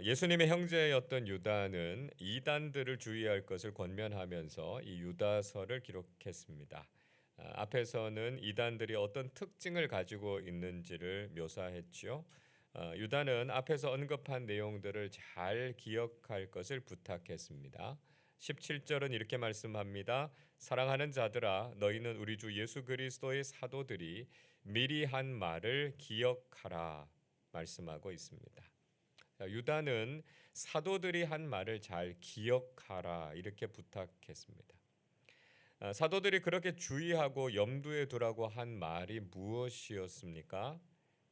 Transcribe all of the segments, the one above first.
예수님의 형제였던 유다는 이단들을 주의할 것을 권면하면서 이 유다서를 기록했습니다. 앞에서는 이단들이 어떤 특징을 가지고 있는지를 묘사했지요. 유다는 앞에서 언급한 내용들을 잘 기억할 것을 부탁했습니다. 17절은 이렇게 말씀합니다. 사랑하는 자들아 너희는 우리 주 예수 그리스도의 사도들이 미리 한 말을 기억하라 말씀하고 있습니다. 유다는 사도들이 한 말을 잘 기억하라 이렇게 부탁했습니다. 사도들이 그렇게 주의하고 염두에 두라고 한 말이 무엇이었습니까?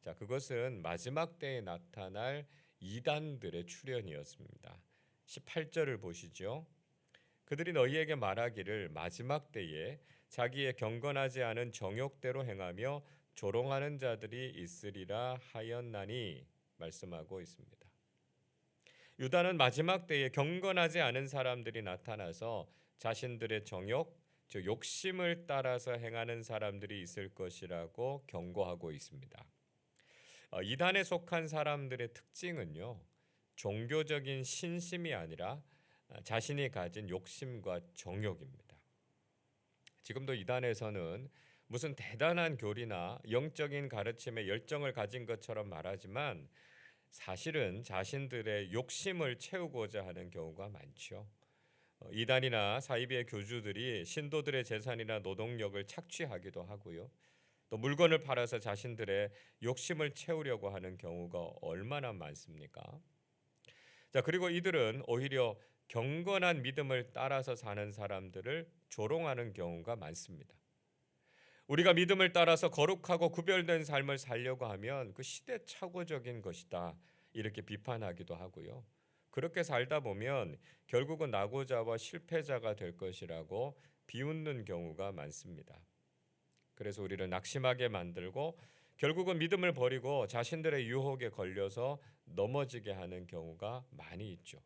자, 그것은 마지막 때에 나타날 이단들의 출현이었습니다. 18절을 보시죠. 그들이 너희에게 말하기를 마지막 때에 자기의 경건하지 않은 정욕대로 행하며 조롱하는 자들이 있으리라 하였나니 말씀하고 있습니다. 유다는 마지막 때에 경건하지 않은 사람들이 나타나서 자신들의 정욕, 즉 욕심을 따라서 행하는 사람들이 있을 것이라고 경고하고 있습니다. 이단에 속한 사람들의 특징은요, 종교적인 신심이 아니라 자신이 가진 욕심과 정욕입니다. 지금도 이단에서는 무슨 대단한 교리나 영적인 가르침에 열정을 가진 것처럼 말하지만 사실은 자신들의 욕심을 채우고자 하는 경우가 많죠. 이단이나 사이비의 교주들이 신도들의 재산이나 노동력을 착취하기도 하고요. 또 물건을 팔아서 자신들의 욕심을 채우려고 하는 경우가 얼마나 많습니까? 자, 그리고 이들은 오히려 경건한 믿음을 따라서 사는 사람들을 조롱하는 경우가 많습니다. 우리가 믿음을 따라서 거룩하고 구별된 삶을 살려고 하면 그 시대착오적인 것이다. 이렇게 비판하기도 하고요. 그렇게 살다 보면 결국은 낙오자와 실패자가 될 것이라고 비웃는 경우가 많습니다. 그래서 우리를 낙심하게 만들고 결국은 믿음을 버리고 자신들의 유혹에 걸려서 넘어지게 하는 경우가 많이 있죠.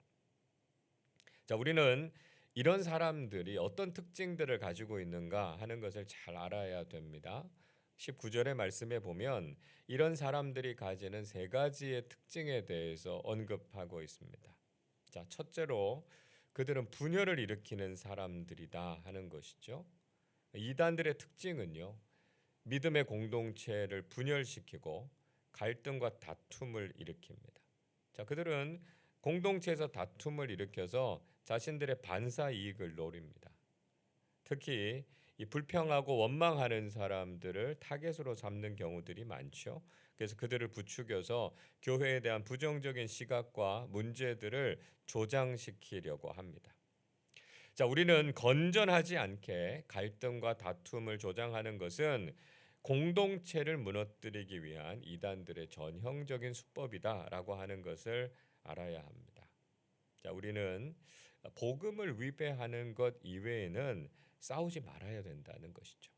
자, 우리는 이런 사람들이 어떤 특징들을 가지고 있는가 하는 것을 잘 알아야 됩니다. 19절의 말씀에 보면 이런 사람들이 가지는 세 가지의 특징에 대해서 언급하고 있습니다. 자, 첫째로 그들은 분열을 일으키는 사람들이다 하는 것이죠. 이단들의 특징은요, 믿음의 공동체를 분열시키고 갈등과 다툼을 일으킵니다. 자, 그들은 공동체에서 다툼을 일으켜서 자신들의 반사 이익을 노립니다. 특히 이 불평하고 원망하는 사람들을 타겟으로 삼는 경우들이 많죠. 그래서 그들을 부추겨서 교회에 대한 부정적인 시각과 문제들을 조장시키려고 합니다. 자, 우리는 건전하지 않게 갈등과 다툼을 조장하는 것은 공동체를 무너뜨리기 위한 이단들의 전형적인 수법이다라고 하는 것을 알아야 합니다. 자, 우리는 복음을 위배하는 것 이외에는 싸우지 말아야 된다는 것이죠.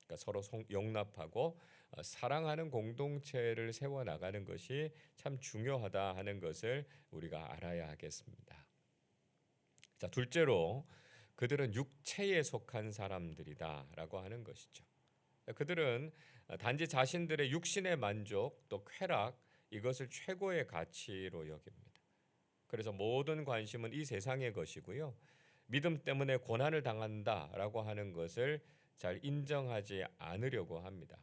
그러니까 서로 용납하고 사랑하는 공동체를 세워 나가는 것이 참 중요하다 하는 것을 우리가 알아야 하겠습니다. 자, 둘째로 그들은 육체에 속한 사람들이다라고 하는 것이죠. 그들은 단지 자신들의 육신의 만족 또 쾌락 이것을 최고의 가치로 여깁니다. 그래서 모든 관심은 이 세상의 것이고요. 믿음 때문에 고난을 당한다라고 하는 것을 잘 인정하지 않으려고 합니다.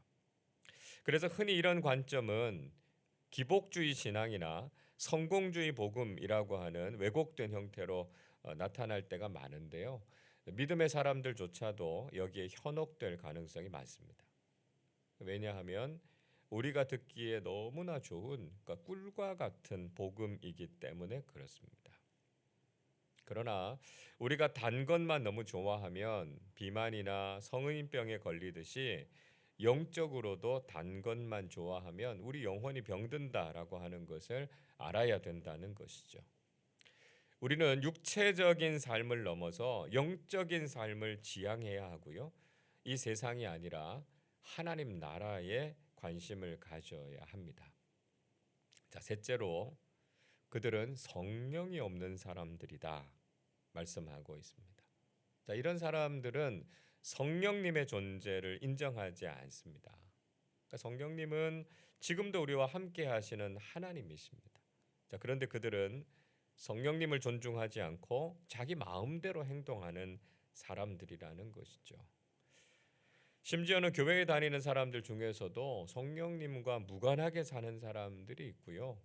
그래서 흔히 이런 관점은 기복주의 신앙이나 성공주의 복음이라고 하는 왜곡된 형태로 나타날 때가 많은데요. 믿음의 사람들조차도 여기에 현혹될 가능성이 많습니다. 왜냐하면 우리가 듣기에 너무나 좋은 그러니까 꿀과 같은 복음이기 때문에 그렇습니다. 그러나 우리가 단 것만 너무 좋아하면 비만이나 성인병에 걸리듯이 영적으로도 단 것만 좋아하면 우리 영혼이 병든다라고 하는 것을 알아야 된다는 것이죠. 우리는 육체적인 삶을 넘어서 영적인 삶을 지향해야 하고요. 이 세상이 아니라 하나님 나라에 관심을 가져야 합니다. 자, 셋째로 그들은 성령이 없는 사람들이다 말씀하고 있습니다. 자, 이런 사람들은 성령님의 존재를 인정하지 않습니다. 그러니까 성령님은 지금도 우리와 함께 하시는 하나님이십니다. 자, 그런데 그들은 성령님을 존중하지 않고 자기 마음대로 행동하는 사람들이라는 것이죠. 심지어는 교회에 다니는 사람들 중에서도 성령님과 무관하게 사는 사람들이 있고요.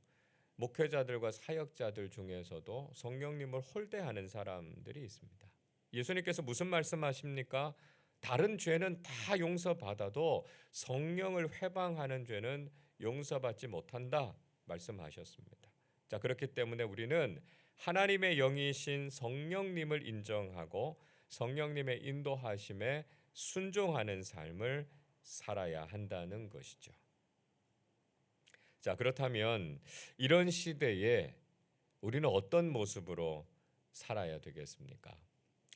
목회자들과 사역자들 중에서도 성령님을 홀대하는 사람들이 있습니다. 예수님께서 무슨 말씀하십니까? 다른 죄는 다 용서받아도 성령을 회방하는 죄는 용서받지 못한다 말씀하셨습니다. 자, 그렇기 때문에 우리는 하나님의 영이신 성령님을 인정하고 성령님의 인도하심에 순종하는 삶을 살아야 한다는 것이죠. 자, 그렇다면 이런 시대에 우리는 어떤 모습으로 살아야 되겠습니까?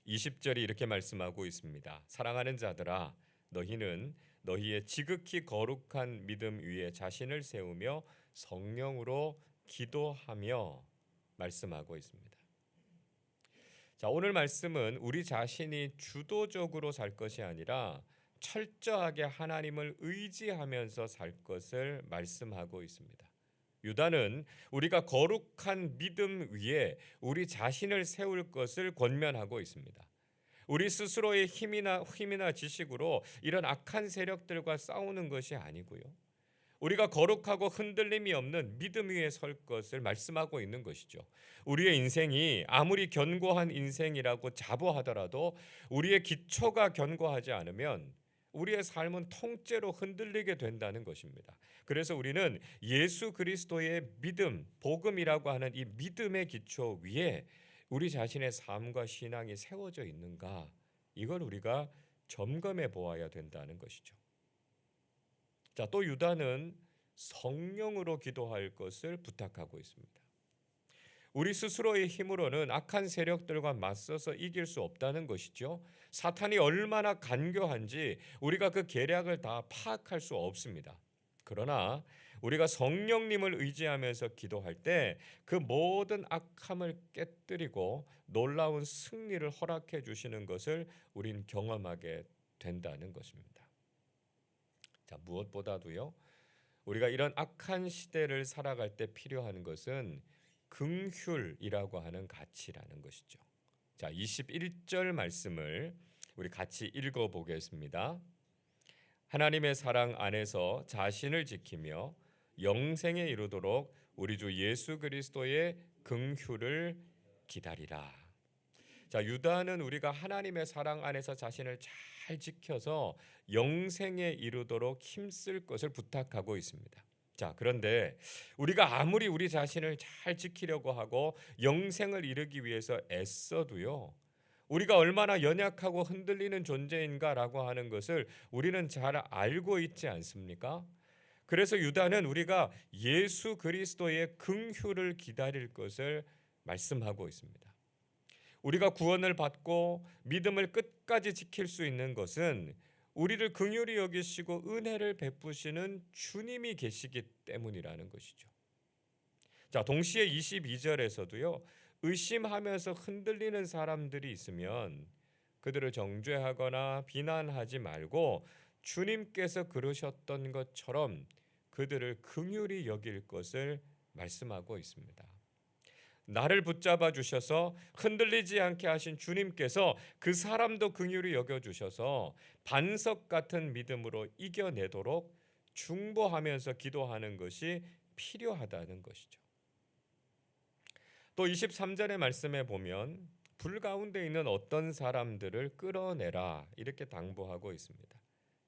20절이 이렇게 말씀하고 있습니다. 사랑하는 자들아, 너희는 너희의 지극히 거룩한 믿음 위에 자신을 세우며 성령으로 기도하며 말씀하고 있습니다. 자, 오늘 말씀은 우리 자신이 주도적으로 살 것이 아니라 철저하게 하나님을 의지하면서 살 것을 말씀하고 있습니다. 유다는 우리가 거룩한 믿음 위에 우리 자신을 세울 것을 권면하고 있습니다. 우리 스스로의 힘이나 지식으로 이런 악한 세력들과 싸우는 것이 아니고요. 우리가 거룩하고 흔들림이 없는 믿음 위에 설 것을 말씀하고 있는 것이죠. 우리의 인생이 아무리 견고한 인생이라고 자부하더라도 우리의 기초가 견고하지 않으면 우리의 삶은 통째로 흔들리게 된다는 것입니다. 그래서 우리는 예수 그리스도의 믿음, 복음이라고 하는 이 믿음의 기초 위에 우리 자신의 삶과 신앙이 세워져 있는가, 이걸 우리가 점검해 보아야 된다는 것이죠. 자, 또 유다는 성령으로 기도할 것을 부탁하고 있습니다. 우리 스스로의 힘으로는 악한 세력들과 맞서서 이길 수 없다는 것이죠. 사탄이 얼마나 간교한지 우리가 그 계략을 다 파악할 수 없습니다. 그러나 우리가 성령님을 의지하면서 기도할 때 그 모든 악함을 깨뜨리고 놀라운 승리를 허락해 주시는 것을 우린 경험하게 된다는 것입니다. 자, 무엇보다도요, 우리가 이런 악한 시대를 살아갈 때 필요한 것은 긍휼이라고 하는 가치라는 것이죠. 자, 21절 말씀을 우리 같이 읽어 보겠습니다. 하나님의 사랑 안에서 자신을 지키며 영생에 이르도록 우리 주 예수 그리스도의 긍휼을 기다리라. 자, 유다는 우리가 하나님의 사랑 안에서 자신을 잘 지켜서 영생에 이르도록 힘쓸 것을 부탁하고 있습니다. 자, 그런데 우리가 아무리 우리 자신을 잘 지키려고 하고 영생을 이루기 위해서 애써도요, 우리가 얼마나 연약하고 흔들리는 존재인가라고 하는 것을 우리는 잘 알고 있지 않습니까? 그래서 유다는 우리가 예수 그리스도의 긍휼을 기다릴 것을 말씀하고 있습니다. 우리가 구원을 받고 믿음을 끝까지 지킬 수 있는 것은 우리를 긍휼히 여기시고 은혜를 베푸시는 주님이 계시기 때문이라는 것이죠. 자, 동시에 22절에서도요. 의심하면서 흔들리는 사람들이 있으면 그들을 정죄하거나 비난하지 말고 주님께서 그러셨던 것처럼 그들을 긍휼히 여길 것을 말씀하고 있습니다. 나를 붙잡아 주셔서 흔들리지 않게 하신 주님께서 그 사람도 긍휼히 여겨 주셔서 반석 같은 믿음으로 이겨내도록 중보하면서 기도하는 것이 필요하다는 것이죠. 또 23절의 말씀에 보면 불 가운데 있는 어떤 사람들을 끌어내라 이렇게 당부하고 있습니다.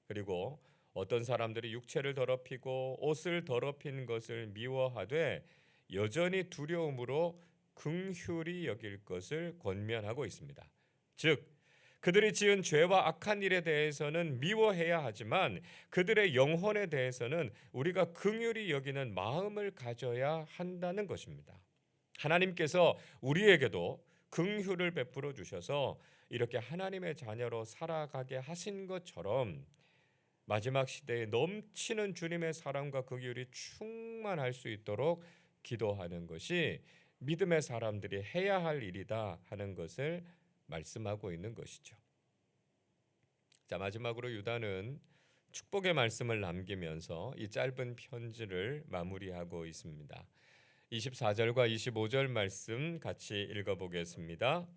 그리고 어떤 사람들이 육체를 더럽히고 옷을 더럽힌 것을 미워하되 여전히 두려움으로 긍휼히 여길 것을 권면하고 있습니다. 즉 그들이 지은 죄와 악한 일에 대해서는 미워해야 하지만 그들의 영혼에 대해서는 우리가 긍휼히 여기는 마음을 가져야 한다는 것입니다. 하나님께서 우리에게도 긍휼을 베풀어 주셔서 이렇게 하나님의 자녀로 살아가게 하신 것처럼 마지막 시대에 넘치는 주님의 사랑과 긍휼이 충만할 수 있도록 기도하는 것이 믿음의 사람들이 해야 할 일이다 하는 것을 말씀하고 있는 것이죠. 자, 마지막으로 유다는 축복의 말씀을 남기면서 이 짧은 편지를 마무리하고 있습니다. 24절과 25절 말씀 같이 읽어보겠습니다.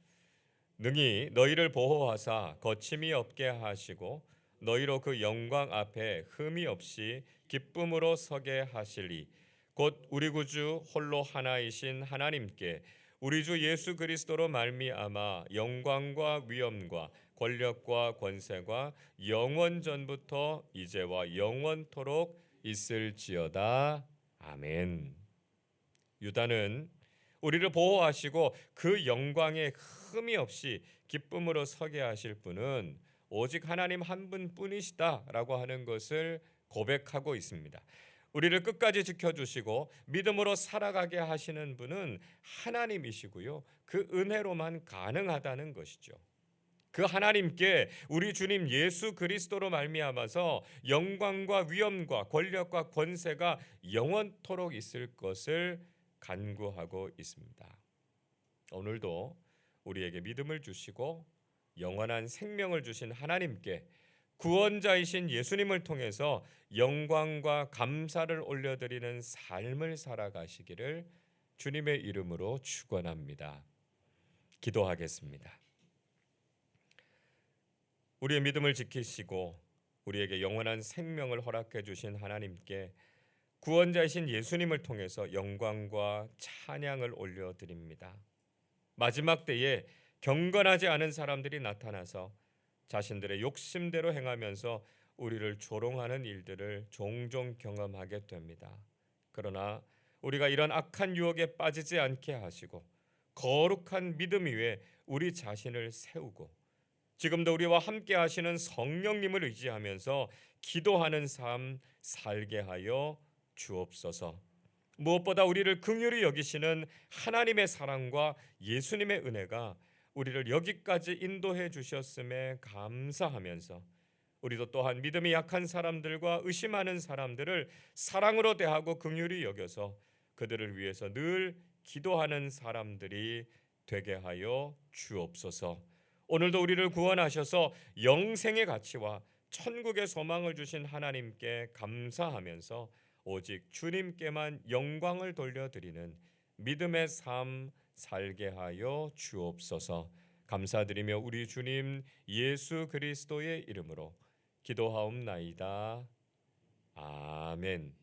능히 너희를 보호하사 거침이 없게 하시고 너희로 그 영광 앞에 흠이 없이 기쁨으로 서게 하시리. 곧 우리 구주 홀로 하나이신 하나님께 우리 주 예수 그리스도로 말미암아 영광과 위엄과 권력과 권세가 영원 전부터 이제와 영원토록 있을지어다. 아멘. 유다는 우리를 보호하시고 그 영광에 흠이 없이 기쁨으로 서게 하실 분은 오직 하나님 한 분뿐이시다라고 하는 것을 고백하고 있습니다. 우리를 끝까지 지켜주시고 믿음으로 살아가게 하시는 분은 하나님이시고요. 그 은혜로만 가능하다는 것이죠. 그 하나님께 우리 주님 예수 그리스도로 말미암아서 영광과 위엄과 권력과 권세가 영원토록 있을 것을 간구하고 있습니다. 오늘도 우리에게 믿음을 주시고 영원한 생명을 주신 하나님께 구원자이신 예수님을 통해서 영광과 감사를 올려드리는 삶을 살아가시기를 주님의 이름으로 축원합니다. 기도하겠습니다. 우리의 믿음을 지키시고 우리에게 영원한 생명을 허락해 주신 하나님께 구원자이신 예수님을 통해서 영광과 찬양을 올려드립니다. 마지막 때에 경건하지 않은 사람들이 나타나서 자신들의 욕심대로 행하면서 우리를 조롱하는 일들을 종종 경험하게 됩니다. 그러나 우리가 이런 악한 유혹에 빠지지 않게 하시고 거룩한 믿음 위에 우리 자신을 세우고 지금도 우리와 함께 하시는 성령님을 의지하면서 기도하는 삶 살게 하여 주옵소서. 무엇보다 우리를 긍휼히 여기시는 하나님의 사랑과 예수님의 은혜가 우리를 여기까지 인도해 주셨음에 감사하면서 우리도 또한 믿음이 약한 사람들과 의심하는 사람들을 사랑으로 대하고 긍휼히 여겨서 그들을 위해서 늘 기도하는 사람들이 되게 하여 주옵소서. 오늘도 우리를 구원하셔서 영생의 가치와 천국의 소망을 주신 하나님께 감사하면서 오직 주님께만 영광을 돌려드리는 믿음의 삶 살게 하여 주옵소서. 감사드리며 우리 주님 예수 그리스도의 이름으로 기도하옵나이다. 아멘.